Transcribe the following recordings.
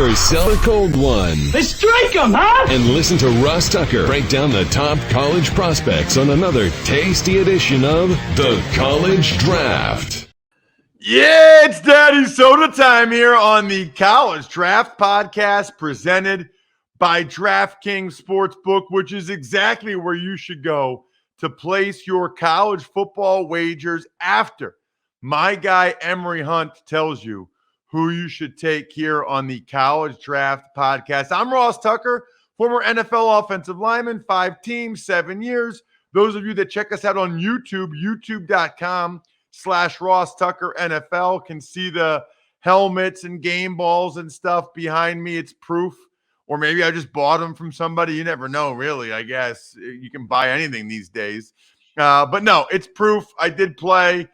yourself a cold one. Let's strike 'em, huh? And listen to Ross Tucker break down the top college prospects on another tasty edition of The College Draft. Yeah, it's Daddy Soda time here on the College Draft Podcast presented by DraftKings Sportsbook, which is exactly where you should go to place your college football wagers after my guy Emory Hunt tells you who you should take here on the College Draft Podcast. I'm Ross Tucker, former NFL offensive lineman, 5 teams, 7 years. Those of you that check us out on YouTube, youtube.com/Ross Tucker NFL, can see the helmets and game balls and stuff behind me. It's proof. Or maybe I just bought them from somebody. You never know, really, I guess. You can buy anything these days. But no, it's proof. I did play.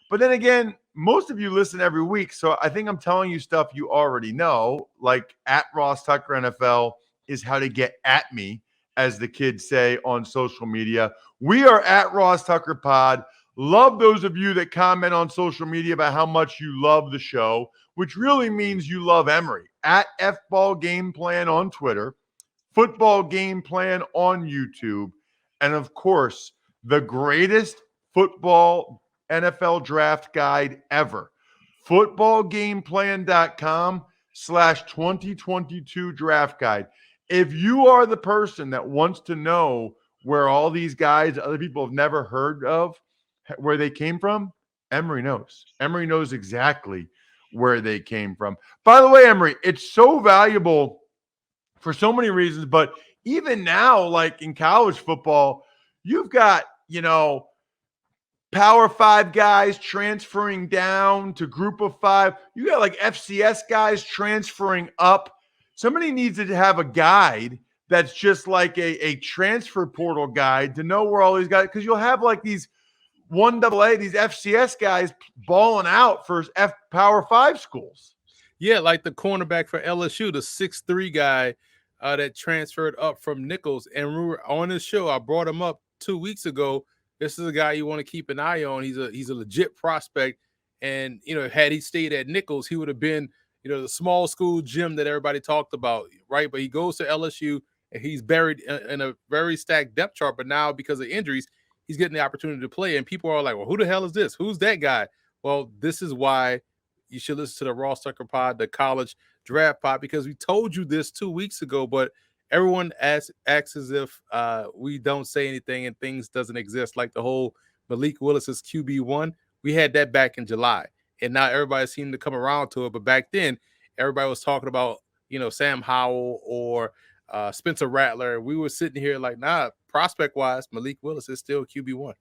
But then again, most of you listen every week, so I think I'm telling you stuff you already know, like at Ross Tucker NFL is how to get at me, as the kids say on social media. We are at Ross Tucker Pod. Love those of you that comment on social media about how much you love the show, which really means you love Emory. At FBall Game Plan on Twitter, Football Game Plan on YouTube, and of course, the greatest football NFL draft guide ever, footballgameplan.com/2022 draft guide. If you are the person that wants to know where all these guys other people have never heard of, where they came from, Emory knows. Emory knows exactly where they came from. By the way, Emory, it's so valuable for so many reasons, but even now, like in college football, you've got, Power 5 guys transferring down to Group of 5. You got like FCS guys transferring up. Somebody needs to have a guide that's just like a transfer portal guide to know where all these guys, because you'll have like these 1AA, these FCS guys balling out for Power 5 schools. Yeah, like the cornerback for LSU, the 6'3" guy that transferred up from Nichols. And we were on this show, I brought him up 2 weeks ago. This is a guy you want to keep an eye on. He's a legit prospect. And, had he stayed at Nichols, he would have been, the small school gym that everybody talked about, right? But he goes to LSU, and he's buried in a very stacked depth chart. But now, because of injuries, he's getting the opportunity to play. And people are like, well, who the hell is this? Who's that guy? Well, this is why you should listen to the Ross Tucker Pod, the College Draft Pod, because we told you this 2 weeks ago, but everyone acts as if we don't say anything and things doesn't exist, like the whole Malik Willis's QB1. We had that back in July, and now everybody seemed to come around to it. But back then, everybody was talking about, Sam Howell or Spencer Rattler. We were sitting here like, nah, prospect-wise, Malik Willis is still QB1.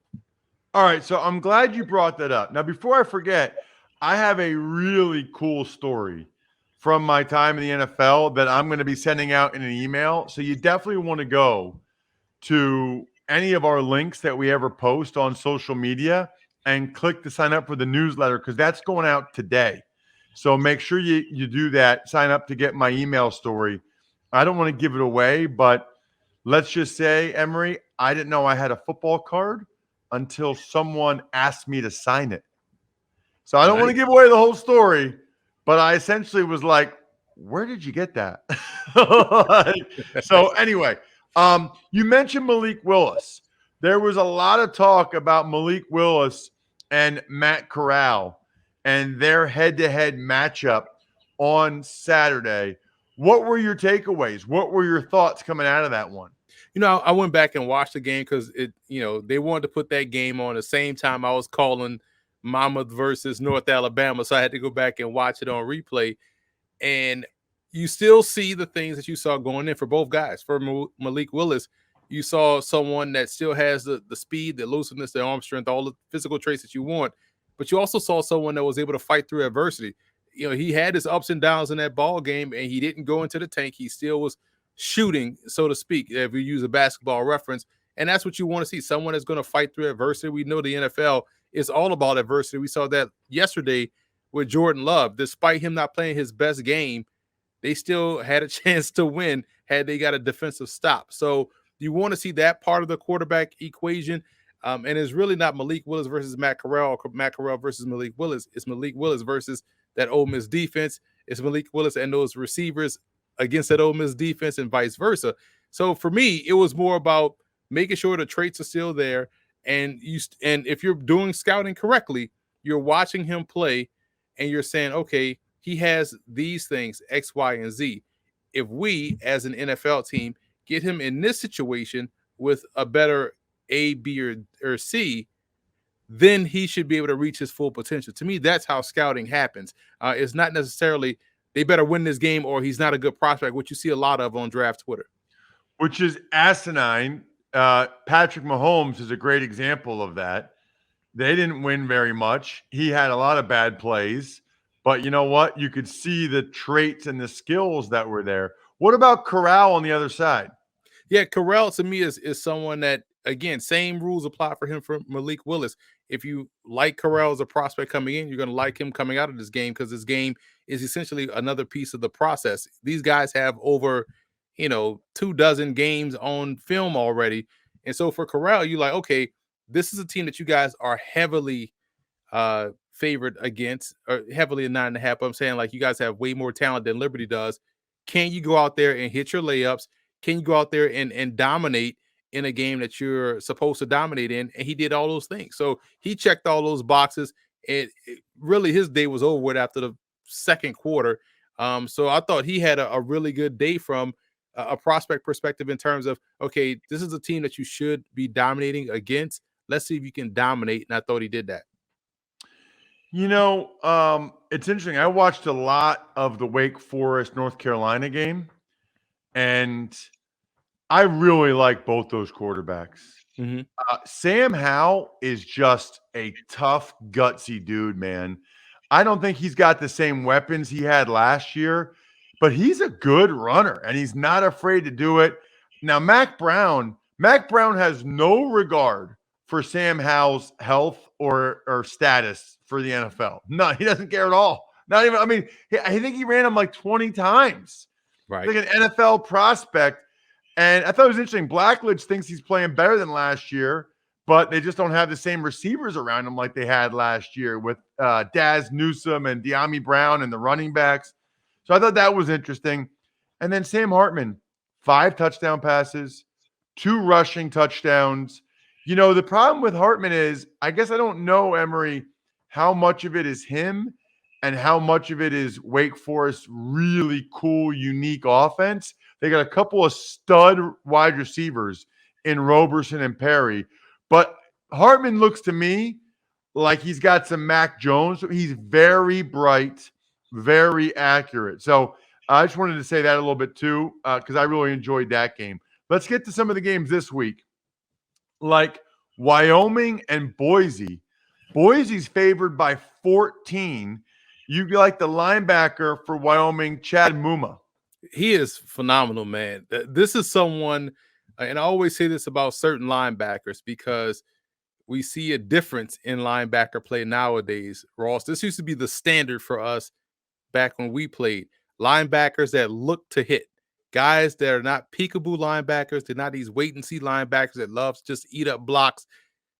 All right, so I'm glad you brought that up. Now, before I forget, I have a really cool story from my time in the NFL that I'm going to be sending out in an email. So you definitely want to go to any of our links that we ever post on social media and click to sign up for the newsletter, because that's going out today. So make sure you do that. Sign up to get my email story. I don't want to give it away, but let's just say, Emory, I didn't know I had a football card until someone asked me to sign it. So I don't want to give away the whole story, but I essentially was like, where did you get that? So anyway, you mentioned Malik Willis. There was a lot of talk about Malik Willis and Matt Corral and their head-to-head matchup on Saturday. What were your takeaways? What were your thoughts coming out of that one? I went back and watched the game because they wanted to put that game on the same time I was calling Monmouth versus North Alabama, so I had to go back and watch it on replay. And you still see the things that you saw going in for both guys. For Malik Willis, you saw someone that still has the speed, the elusiveness, the arm strength, all the physical traits that you want. But you also saw someone that was able to fight through adversity. He had his ups and downs in that ball game, and he didn't go into the tank. He still was shooting, so to speak, if you use a basketball reference. And that's what you want to see, someone that's going to fight through adversity. We know the NFL is all about adversity. We saw that yesterday with Jordan Love. Despite him not playing his best game, they still had a chance to win had they got a defensive stop. So you want to see that part of the quarterback equation. And it's really not Malik Willis versus Matt Corral or Matt Corral versus Malik Willis. It's Malik Willis versus that Ole Miss defense. it's Malik Willis and those receivers against that Ole Miss defense and vice versa. So for me, it was more about making sure the traits are still there. And if you're doing scouting correctly, you're watching him play and you're saying, okay, he has these things, X, Y, and Z. If we, as an NFL team, get him in this situation with a better A, B, or C, then he should be able to reach his full potential. To me, that's how scouting happens. It's not necessarily they better win this game or he's not a good prospect, which you see a lot of on draft Twitter. Which is asinine. Patrick Mahomes is a great example of that. They didn't win very much. He had a lot of bad plays, but you know what? You could see the traits and the skills that were there. What about Corral on the other side? Yeah, Corral to me is someone that, again, same rules apply for him for Malik Willis. If you like Corral as a prospect coming in, you're going to like him coming out of this game because this game is essentially another piece of the process. These guys have over, 24 games on film already. And so for Corral, you're like, okay, this is a team that you guys are heavily favored against, or heavily a 9.5. I'm saying, like, you guys have way more talent than Liberty does. Can you go out there and hit your layups? Can you go out there and dominate in a game that you're supposed to dominate in? And he did all those things. So he checked all those boxes. And really, his day was over with after the second quarter. So I thought he had a really good day from a prospect perspective in terms of, okay, this is a team that you should be dominating against. Let's see if you can dominate. And I thought he did that. It's interesting. I watched a lot of the Wake Forest North Carolina game, and I really like both those quarterbacks. Mm-hmm. Sam Howell is just a tough, gutsy dude, man. I don't think he's got the same weapons he had last year, but he's a good runner, and he's not afraid to do it. Now, Mac Brown has no regard for Sam Howell's health or status for the NFL. No, he doesn't care at all. Not even, I think he ran him like 20 times. Right. Like an NFL prospect. And I thought it was interesting. Blackledge thinks he's playing better than last year, but they just don't have the same receivers around him like they had last year with Daz Newsome and De'Ami Brown and the running backs. So I thought that was interesting. And then Sam Hartman, 5 touchdown passes, 2 rushing touchdowns. The problem with Hartman is, I guess I don't know, Emory, how much of it is him and how much of it is Wake Forest's really cool, unique offense. They got a couple of stud wide receivers in Roberson and Perry. But Hartman looks to me like he's got some Mac Jones. He's very bright, very accurate. So I just wanted to say that a little bit too, because I really enjoyed that game. Let's get to some of the games this week. Like Wyoming and Boise. Boise's favored by 14. You like the linebacker for Wyoming, Chad Muma. He is phenomenal, man. This is someone, and I always say this about certain linebackers because we see a difference in linebacker play nowadays. Ross, this used to be the standard for us back when we played. Linebackers that look to hit. Guys that are not peekaboo linebackers. They're not these wait-and-see linebackers that love to just eat up blocks.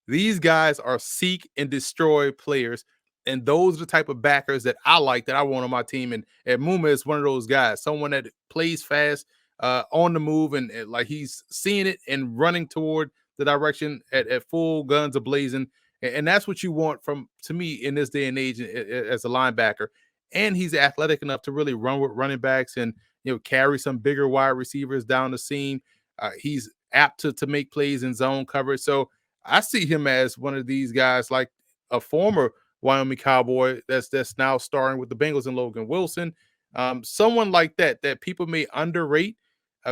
These guys are seek and destroy players. And those are the type of backers that I like, that I want on my team. And Muma is one of those guys, someone that plays fast, on the move, and like he's seeing it and running toward the direction at full guns a-blazing. And that's what you want to me, in this day and age as a linebacker. And he's athletic enough to really run with running backs and carry some bigger wide receivers down the seam. He's apt to make plays in zone coverage. So I see him as one of these guys, like a former Wyoming Cowboy that's now starring with the Bengals and Logan Wilson. Someone like that people may underrate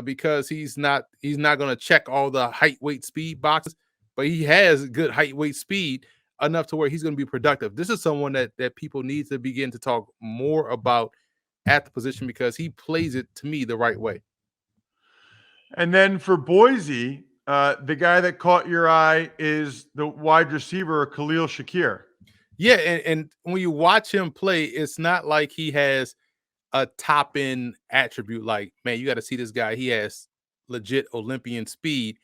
because he's not going to check all the height, weight, speed boxes, but he has good height, weight, speed enough to where he's going to be productive. This is someone that people need to begin to talk more about at the position because he plays it, to me, the right way. And then for Boise, the guy that caught your eye is the wide receiver, Khalil Shakir. Yeah, and when you watch him play, it's not like he has a top-end attribute like, man, you got to see this guy. He has legit Olympian speed,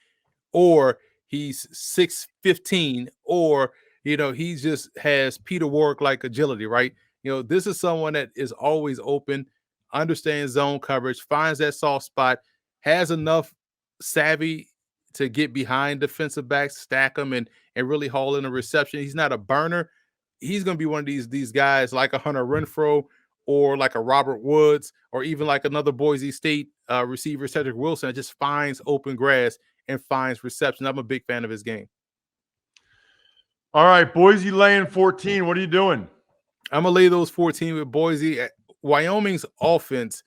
or he's 6'15", or he just has Peter Warrick like agility, right? This is someone that is always open, understands zone coverage, finds that soft spot, has enough savvy to get behind defensive backs, stack them, and really haul in a reception. He's not a burner. He's going to be one of these guys like a Hunter Renfro or like a Robert Woods or even like another Boise State receiver, Cedric Wilson, that just finds open grass and finds reception. I'm a big fan of his game. All right, Boise laying 14. What are you doing? I'm going to lay those 14 with Boise. Wyoming's offense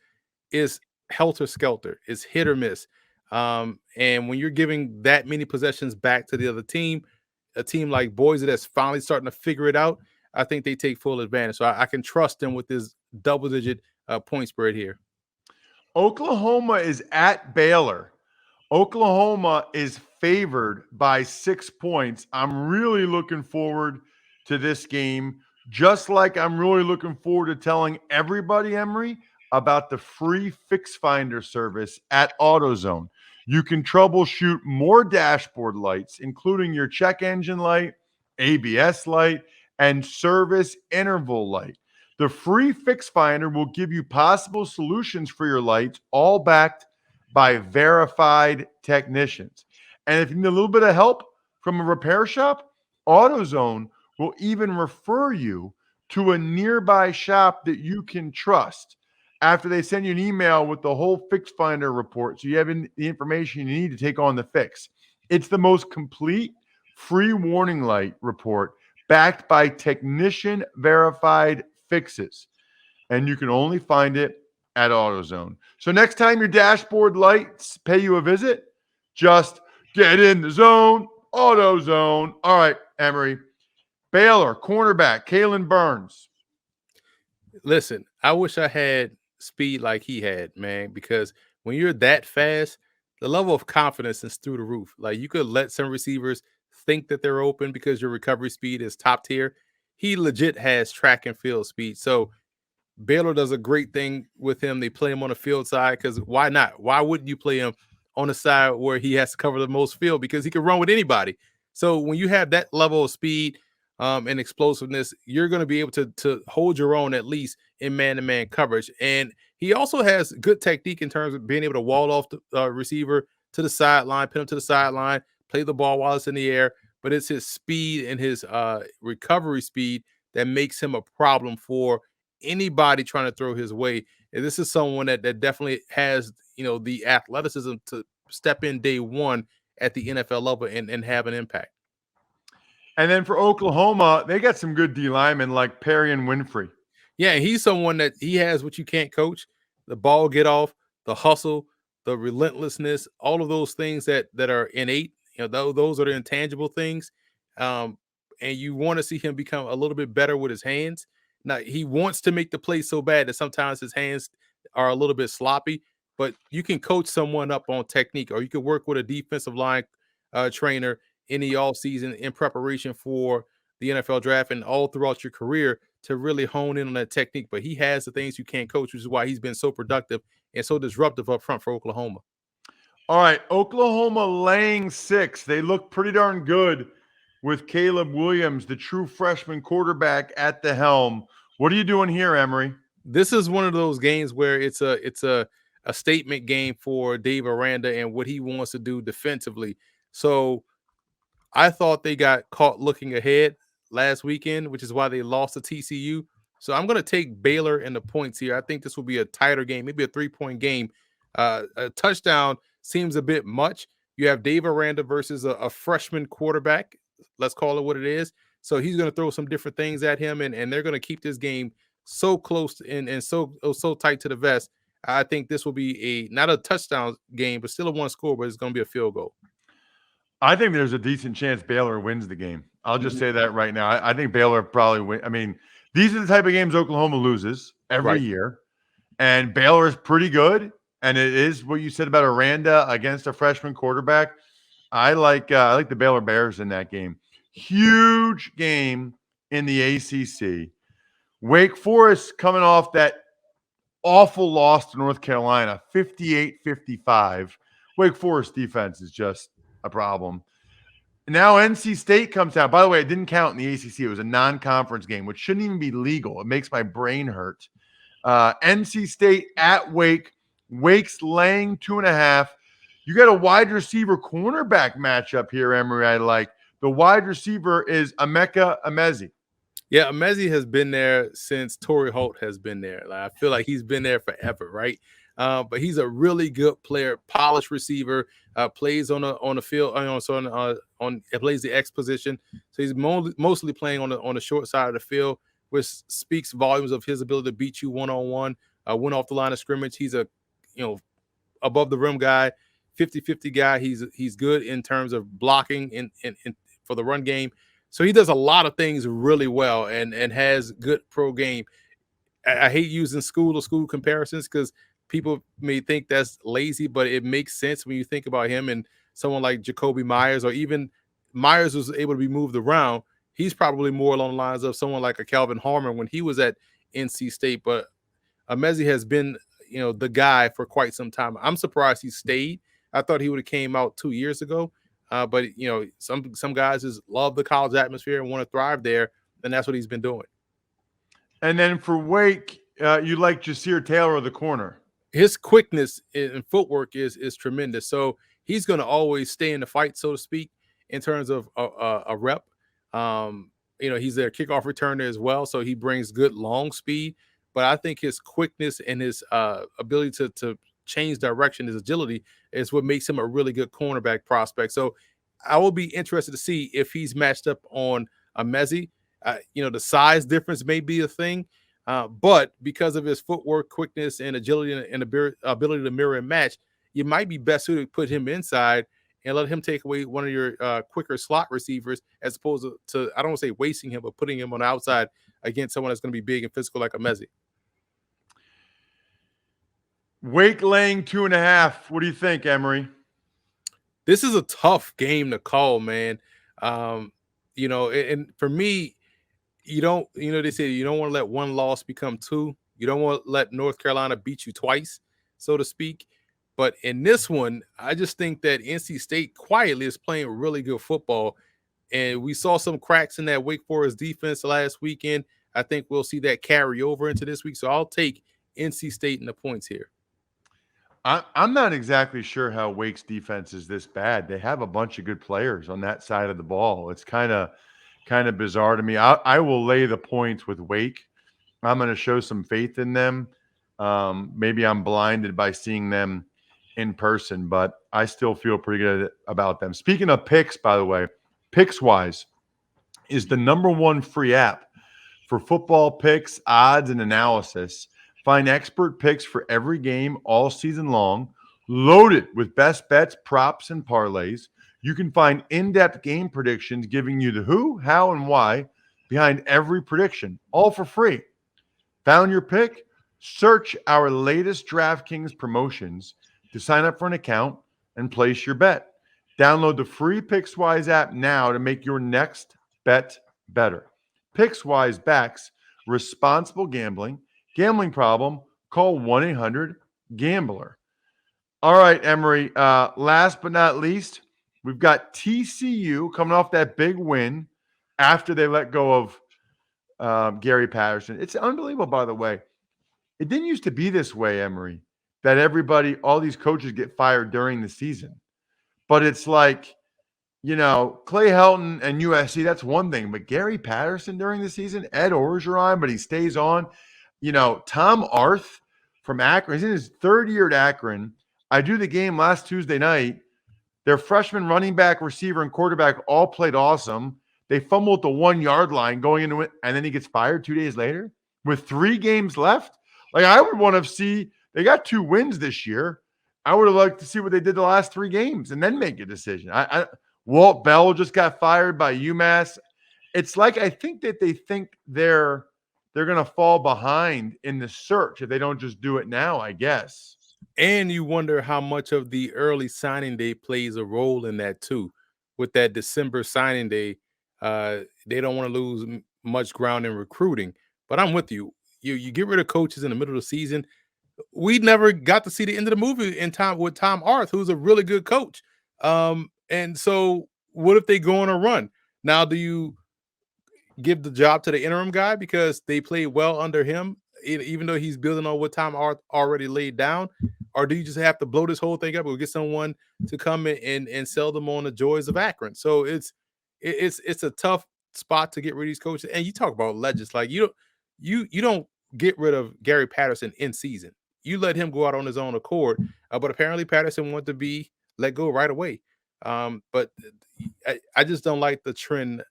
is helter-skelter. It's hit or miss. And when you're giving that many possessions back to the other team, a team like Boise that's finally starting to figure it out, I think they take full advantage. So I can trust them with this double-digit point spread here. Oklahoma is at Baylor. Oklahoma is favored by 6 points. I'm really looking forward to this game, just like I'm really looking forward to telling everybody, Emory, about the free Fix Finder service at AutoZone. You can troubleshoot more dashboard lights, including your check engine light, ABS light, and service interval light. The free Fix Finder will give you possible solutions for your lights, all backed by verified technicians. And if you need a little bit of help from a repair shop, AutoZone will even refer you to a nearby shop that you can trust after they send you an email with the whole Fix Finder report, so you have the information you need to take on the fix. It's the most complete free warning light report backed by technician verified fixes, and you can only find it at AutoZone. So next time your dashboard lights pay you a visit, just get in the zone. AutoZone. All right, Emory. Baylor cornerback Kalen Burns. Listen, I wish I had speed like he had, man, because when you're that fast, the level of confidence is through the roof. Like, you could let some receivers think that they're open because your recovery speed is top tier. He legit has track and field speed. So Baylor does a great thing with him. They play him on the field side because why not? Why wouldn't you play him on the side where he has to cover the most field? Because he can run with anybody. So when you have that level of speed and explosiveness, you're going to be able to hold your own at least in man-to-man coverage. And he also has good technique in terms of being able to wall off the receiver to the sideline, pin him to the sideline, play the ball while it's in the air. But it's his speed and his recovery speed that makes him a problem for anybody trying to throw his way. And this is someone that definitely has, the athleticism to step in day one at the NFL level and have an impact. And then for Oklahoma, they got some good D linemen like Perry and Winfrey. Yeah, he's someone that he has what you can't coach: the ball get off, the hustle, the relentlessness, all of those things that are innate. Those are the intangible things. And you want to see him become a little bit better with his hands. Now, he wants to make the play so bad that sometimes his hands are a little bit sloppy, but you can coach someone up on technique, or you can work with a defensive line trainer in the offseason in preparation for the NFL draft and all throughout your career to really hone in on that technique. But he has the things you can't coach, which is why he's been so productive and so disruptive up front for Oklahoma. All right, Oklahoma laying 6. They look pretty darn good with Caleb Williams, the true freshman quarterback, at the helm. What are you doing here, Emory? This is one of those games where it's a statement game for Dave Aranda and what he wants to do defensively. So I thought they got caught looking ahead last weekend, which is why they lost to TCU. So I'm going to take Baylor in the points here. I think this will be a tighter game, maybe a 3-point game. A touchdown seems a bit much. You have Dave Aranda versus a freshman quarterback. Let's call it what it is. So he's going to throw some different things at him, and they're going to keep this game so close and so tight to the vest. I think this will be not a touchdown game, but still a one score, but it's going to be a field goal. I think there's a decent chance Baylor wins the game. I'll just say that right now. I think Baylor probably win. I mean, these are the type of games Oklahoma loses every year, and Baylor is pretty good. And it is what you said about Aranda against a freshman quarterback. I like the Baylor Bears in that game. Huge game in the ACC. Wake Forest coming off that awful loss to North Carolina, 58-55. Wake Forest defense is just a problem. Now NC State comes out. By the way, it didn't count in the ACC. It was a non-conference game, which shouldn't even be legal. It makes my brain hurt. NC State at Wake. Wake's laying 2.5. You got a wide receiver cornerback matchup here, Emory. I like. The wide receiver is Emeka Emezi. Yeah, Emezi has been there since Torrey Holt has been there. Like, I feel like he's been there forever, right? But he's a really good player, polished receiver. Plays on the field, plays the X position. So he's mostly playing on the short side of the field, which speaks volumes of his ability to beat you one-on-one. Went off the line of scrimmage. He's a above the rim guy, 50-50 guy. He's good in terms of blocking in for the run game. So he does a lot of things really well and has good pro game. I hate using school-to-school comparisons because people may think that's lazy, but it makes sense when you think about him and someone like Jacoby Myers, or even Myers was able to be moved around. He's probably more along the lines of someone like a Calvin Harmon when he was at NC State. But Emezi has been, the guy for quite some time. I'm surprised he stayed. I thought he would have came out 2 years ago. But some guys just love the college atmosphere and want to thrive there, and that's what he's been doing. And then for Wake, you like Jasir Taylor of the corner. His quickness and footwork is tremendous. So he's going to always stay in the fight, so to speak, in terms of a rep. He's their kickoff returner as well, so he brings good long speed. But I think his quickness and his ability to change direction, his agility, is what makes him a really good cornerback prospect. So I will be interested to see if he's matched up on Emezi. The size difference may be a thing, but because of his footwork, quickness, and agility and ability to mirror and match, you might be best suited to put him inside and let him take away one of your quicker slot receivers, as opposed to I don't want to say wasting him, but putting him on the outside against someone that's going to be big and physical like Emezi. Wake laying 2.5. What do you think, Emory? This is a tough game to call, man. And for me, they say you don't want to let one loss become two. You don't want to let North Carolina beat you twice, so to speak. But in this one, I just think that NC State quietly is playing really good football. And we saw some cracks in that Wake Forest defense last weekend. I think we'll see that carry over into this week. So I'll take NC State in the points here. I'm not exactly sure how Wake's defense is this bad. They have a bunch of good players on that side of the ball. It's kind of bizarre to me. I will lay the points with Wake. I'm going to show some faith in them. Maybe I'm blinded by seeing them in person, but I still feel pretty good about them. Speaking of picks, by the way, PicksWise is the #1 free app for football picks, odds, and analysis. Find expert picks for every game all season long, loaded with best bets, props, and parlays. You can find in-depth game predictions giving you the who, how, and why behind every prediction, all for free. Found your pick? Search our latest DraftKings promotions to sign up for an account and place your bet. Download the free PicksWise app now to make your next bet better. PicksWise backs responsible gambling. Gambling problem? Call 1-800-GAMBLER. All right, Emory. Last but not least, we've got TCU coming off that big win after they let go of Gary Patterson. It's unbelievable, by the way. It didn't used to be this way, Emory, that all these coaches get fired during the season. But it's like, Clay Helton and USC, that's one thing. But Gary Patterson during the season, Ed Orgeron, but he stays on. Tom Arth from Akron, he's in his third year at Akron. I do the game last Tuesday night. Their freshman running back, receiver, and quarterback all played awesome. They fumbled the 1-yard line going into it, and then he gets fired 2 days later with 3 games left. Like, I would want to see, they got 2 wins this year. I would have liked to see what they did the last 3 games and then make a decision. Walt Bell just got fired by UMass. It's like, I think that they think they're going to fall behind in the search if they don't just do it now, I guess. And you wonder how much of the early signing day plays a role in that too. With that December signing day, they don't want to lose much ground in recruiting. But I'm with you. You get rid of coaches in the middle of the season. We never got to see the end of the movie in time with Tom Arth, who's a really good coach. And so what if they go on a run? Now, do you give the job to the interim guy because they played well under him, even though he's building on what Tom already laid down? Or do you just have to blow this whole thing up or get someone to come in and sell them on the joys of Akron? So it's a tough spot to get rid of these coaches. And you talk about legends, like you don't get rid of Gary Patterson in season. You let him go out on his own accord. But apparently Patterson wanted to be let go right away. But I just don't like the trend.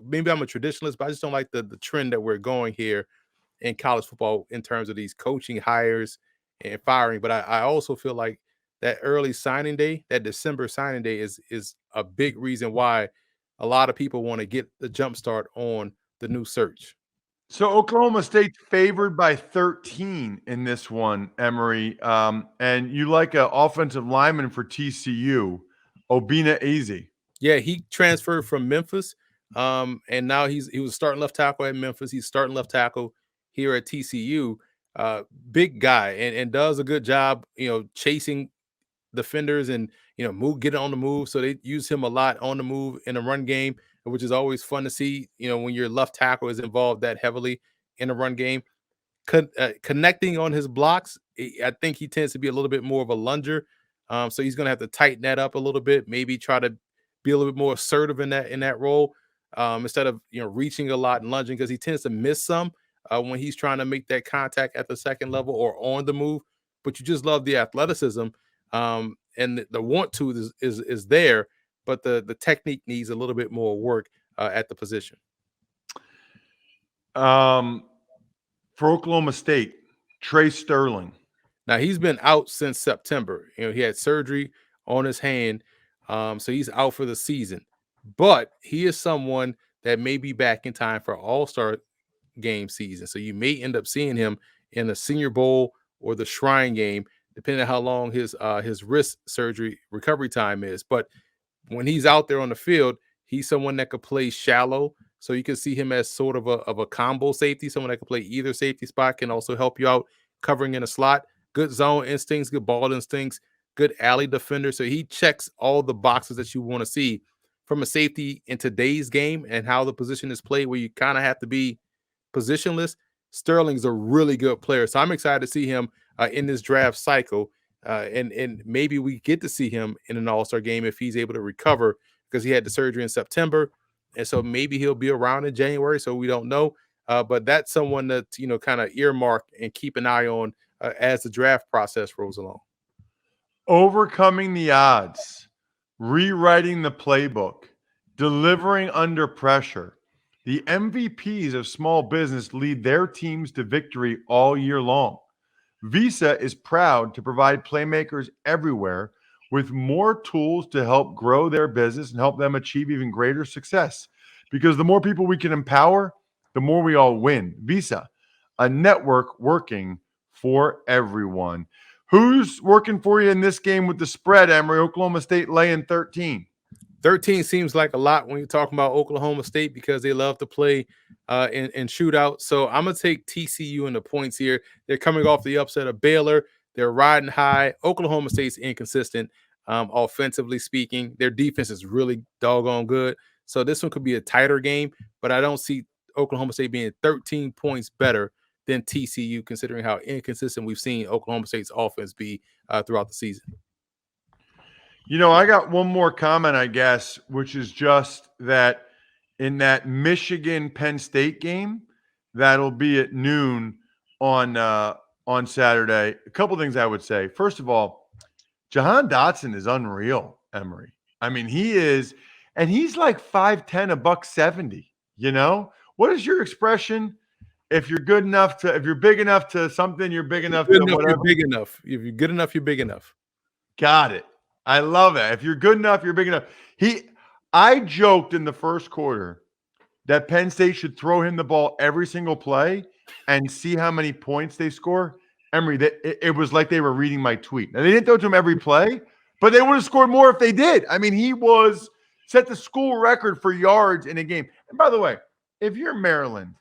Maybe I'm a traditionalist, but I just don't like the trend that we're going here in college football in terms of these coaching hires and firing. But I also feel like that early signing day, that December signing day, is a big reason why a lot of people want to get the jump start on the new search. So Oklahoma State's favored by 13 in this one, Emory. And you like an offensive lineman for TCU, Obina Eze. Yeah, he transferred from Memphis. And now he was starting left tackle at Memphis. He's starting left tackle here at TCU. Big guy and does a good job, chasing defenders and get on the move. So they use him a lot on the move in the run game, which is always fun to see. When your left tackle is involved that heavily in the run game, connecting on his blocks. I think he tends to be a little bit more of a lunger. So he's going to have to tighten that up a little bit. Maybe try to be a little bit more assertive in that role instead of reaching a lot and lunging, because he tends to miss some when he's trying to make that contact at the second level or on the move. But you just love the athleticism. And the want to is there, but the technique needs a little bit more work at the position. For Oklahoma State, Trey Sterling. Now he's been out since September. He had surgery on his hand, so he's out for the season. But he is someone that may be back in time for All-Star game season. So you may end up seeing him in the Senior Bowl or the Shrine Game, depending on how long his wrist surgery recovery time is. But when he's out there on the field, he's someone that could play shallow. So you can see him as sort of a combo safety, someone that can play either safety spot, can also help you out covering in a slot. Good zone instincts, good ball instincts, good alley defender. So he checks all the boxes that you want to see from a safety in today's game and how the position is played, where you kind of have to be positionless. Sterling's a really good player. So I'm excited to see him in this draft cycle. And maybe we get to see him in an All-Star game if he's able to recover, because he had the surgery in September. And so maybe he'll be around in January. So we don't know. But that's someone that, kind of earmark and keep an eye on as the draft process rolls along. Overcoming the odds, rewriting the playbook, delivering under pressure. The MVPs of small business lead their teams to victory all year long. Visa is proud to provide playmakers everywhere with more tools to help grow their business and help them achieve even greater success. Because the more people we can empower, the more we all win. Visa, a network working for everyone. Who's working for you in this game with the spread, Emory? Oklahoma State laying 13. 13 seems like a lot when you're talking about Oklahoma State, because they love to play in shootout. So I'm going to take TCU in the points here. They're coming off the upset of Baylor. They're riding high. Oklahoma State's inconsistent, offensively speaking. Their defense is really doggone good. So this one could be a tighter game, but I don't see Oklahoma State being 13 points better than TCU, considering how inconsistent we've seen Oklahoma State's offense be throughout the season. I got one more comment, I guess, which is just that in that Michigan-Penn State game, that'll be at noon on Saturday. A couple things I would say. First of all, Jahan Dotson is unreal, Emory. I mean, he is, and he's like 5'10", $170. What is your expression? If you're big enough to something, you're big enough to whatever. You're big enough. If you're good enough, you're big enough. Got it. I love it. If you're good enough, you're big enough. I joked in the first quarter that Penn State should throw him the ball every single play and see how many points they score. Emory, it was like they were reading my tweet. Now, they didn't throw it to him every play, but they would have scored more if they did. I mean, he set the school record for yards in a game. And by the way, if you're Maryland,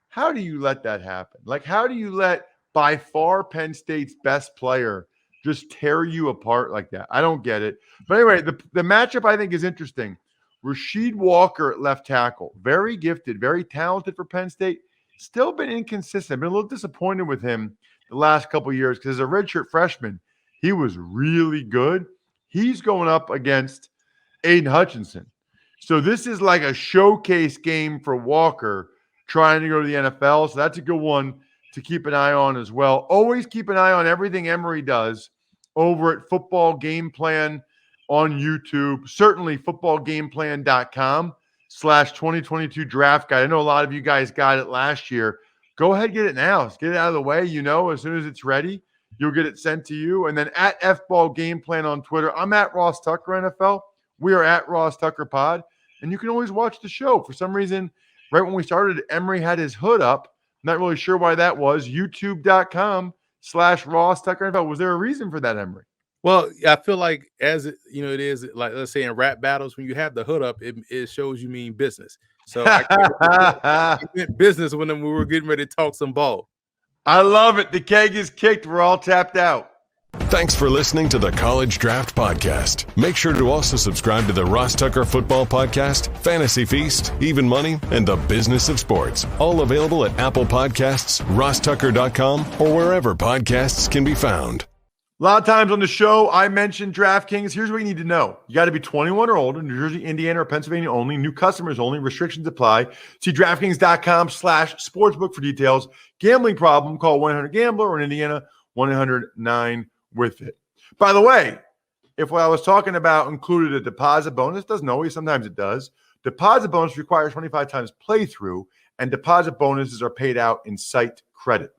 how do you let that happen? Like, how do you let by far Penn State's best player just tear you apart like that? I don't get it. But anyway, the matchup I think is interesting. Rasheed Walker at left tackle, very gifted, very talented for Penn State. Still been inconsistent. I've been a little disappointed with him the last couple of years because as a redshirt freshman, he was really good. He's going up against Aiden Hutchinson. So this is like a showcase game for Walker trying to go to the NFL. So that's a good one to keep an eye on as well. Always keep an eye on everything Emory does over at Football Game Plan on YouTube. Certainly footballgameplan.com/2022 draft guide. I know a lot of you guys got it last year. Go ahead, get it now. Let's get it out of the way. As soon as it's ready, you'll get it sent to you. And then at FBall Game Plan on Twitter, I'm at Ross Tucker NFL. We are at Ross Tucker Pod. And you can always watch the show. For some reason, right when we started, Emory had his hood up. Not really sure why that was. YouTube.com/Ross Tucker NFL. Was there a reason for that, Emory? Well, I feel like it is like, let's say in rap battles, when you have the hood up, it shows you mean business. So I meant business when we were getting ready to talk some ball. I love it. The keg is kicked. We're all tapped out. Thanks for listening to the College Draft Podcast. Make sure to also subscribe to the Ross Tucker Football Podcast, Fantasy Feast, Even Money, and The Business of Sports. All available at Apple Podcasts, rosstucker.com, or wherever podcasts can be found. A lot of times on the show, I mentioned DraftKings. Here's what you need to know. You got to be 21 or older, New Jersey, Indiana, or Pennsylvania only. New customers only. Restrictions apply. See DraftKings.com/sportsbook for details. Gambling problem, call 1-800-GAMBLER, or in Indiana, 1-800-9-WITH-IT. By the way, if what I was talking about included a deposit bonus, doesn't always, sometimes it does. Deposit bonus requires 25 times playthrough, and deposit bonuses are paid out in site credit.